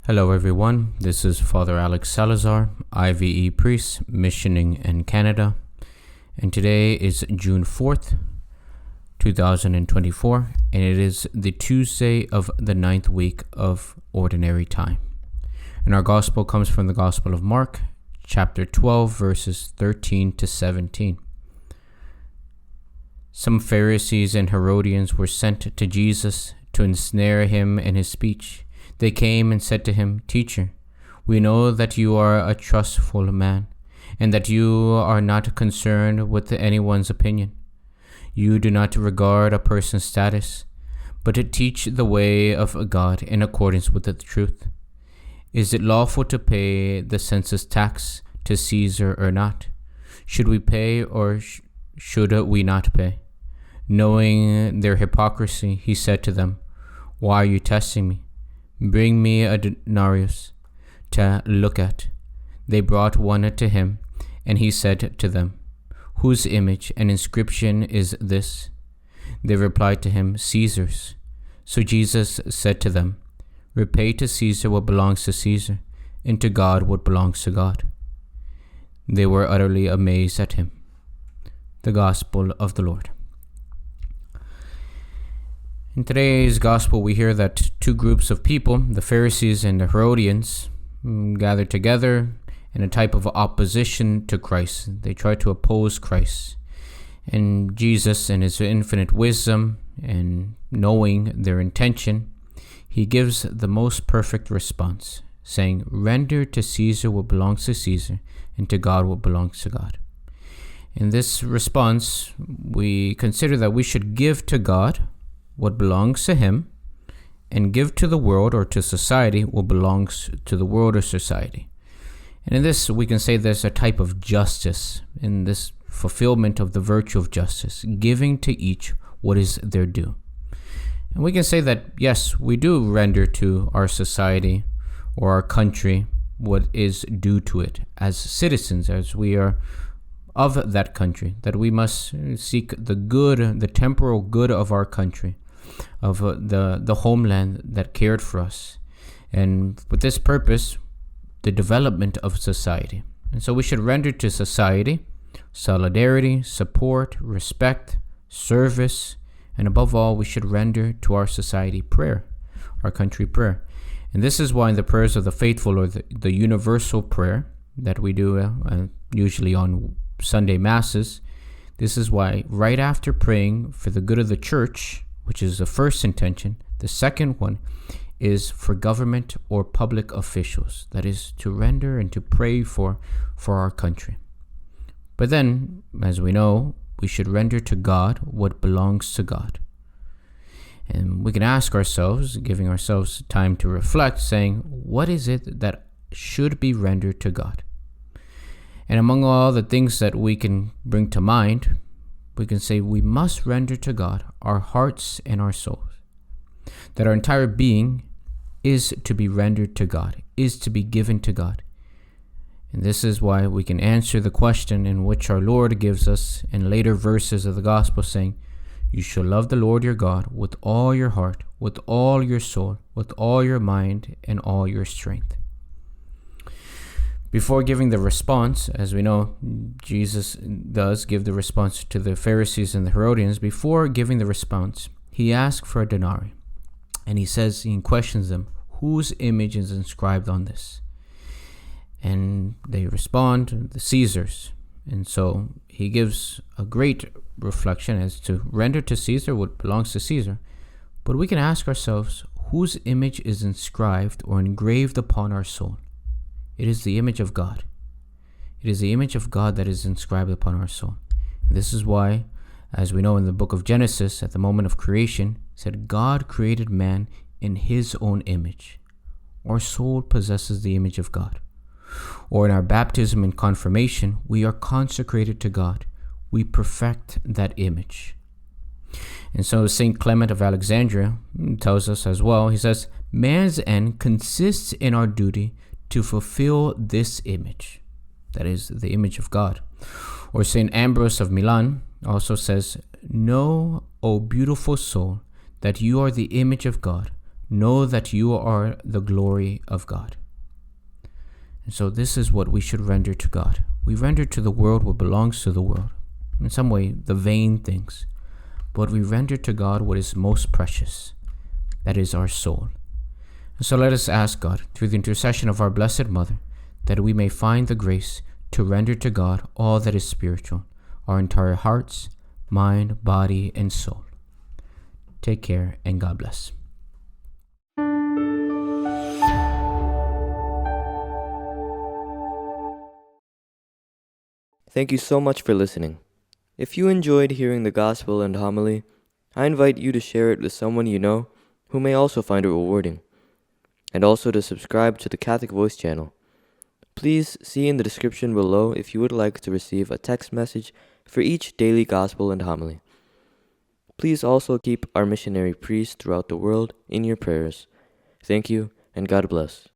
Hello everyone, this is Father Alex Salazar, IVE priest, missioning in Canada, and today is June 4th, 2024, and it is the Tuesday of the 9th week of Ordinary Time. And our Gospel comes from the Gospel of Mark, chapter 12, verses 13 to 17. Some Pharisees and Herodians were sent to Jesus to ensnare him in his speech. They came and said to him, "Teacher, we know that you are a trustful man, and that you are not concerned with anyone's opinion. You do not regard a person's status, but to teach the way of God in accordance with the truth. Is it lawful to pay the census tax to Caesar or not? Should we pay or should we not pay?" Knowing their hypocrisy, he said to them, "Why are you testing me? Bring me a denarius to look at." They brought one to him, and he said to them, "Whose image and inscription is this?" They replied to him, "Caesar's." So Jesus said to them, "Repay to Caesar what belongs to Caesar, and to God what belongs to God." They were utterly amazed at him. The Gospel of the Lord. In today's Gospel, we hear that two groups of people, the Pharisees and the Herodians, gathered together in a type of opposition to Christ. They tried to oppose Christ. And Jesus, in his infinite wisdom and knowing their intention, he gives the most perfect response, saying, "Render to Caesar what belongs to Caesar, and to God what belongs to God." In this response, we consider that we should give to God what belongs to him, and give to the world or to society what belongs to the world or society. And in this, we can say there's a type of justice, in this fulfillment of the virtue of justice, giving to each what is their due. And we can say that, yes, we do render to our society or our country what is due to it as citizens, as we are of that country, that we must seek the good, the temporal good of our country, of the homeland that cared for us, and with this purpose, the development of society. And so we should render to society solidarity, support, respect, service, and above all, we should render to our society prayer, our country prayer. And this is why in the prayers of the faithful, or the universal prayer that we do usually on Sunday masses, this is why right after praying for the good of the church, which is the first intention, the second one is for government or public officials, that is to render and to pray for our country. But then, as we know, we should render to God what belongs to God. And we can ask ourselves, giving ourselves time to reflect, saying, what is it that should be rendered to God? And among all the things that we can bring to mind, we can say we must render to God our hearts and our souls. That our entire being is to be rendered to God, is to be given to God. And this is why we can answer the question in which our Lord gives us in later verses of the Gospel, saying, "You shall love the Lord your God with all your heart, with all your soul, with all your mind, and all your strength." Before giving the response, as we know, Jesus does give the response to the Pharisees and the Herodians. Before giving the response, he asks for a denarius. And he questions them, whose image is inscribed on this? And they respond, the Caesar's. And so he gives a great reflection as to render to Caesar what belongs to Caesar. But we can ask ourselves, whose image is inscribed or engraved upon our soul? It is the image of God. It is the image of God that is inscribed upon our soul. And this is why, as we know in the book of Genesis, at the moment of creation, it said God created man in his own image. Our soul possesses the image of God. Or in our baptism and confirmation, we are consecrated to God. We perfect that image. And so St. Clement of Alexandria tells us as well, he says, "Man's end consists in our duty to fulfill this image," that is, the image of God. Or St. Ambrose of Milan also says, "Know, O beautiful soul, that you are the image of God, know that you are the glory of God. And so this is what we should render to God. We render to the world what belongs to the world, in some way, the vain things. But we render to God what is most precious, that is our soul. And so let us ask God, through the intercession of our Blessed Mother, that we may find the grace to render to God all that is spiritual, our entire hearts, mind, body, and soul. Take care, and God bless. Thank you so much for listening. If you enjoyed hearing the gospel and homily, I invite you to share it with someone you know who may also find it rewarding, and also to subscribe to the Catholic Voice channel. Please see in the description below if you would like to receive a text message for each daily gospel and homily. Please also keep our missionary priests throughout the world in your prayers. Thank you, and God bless.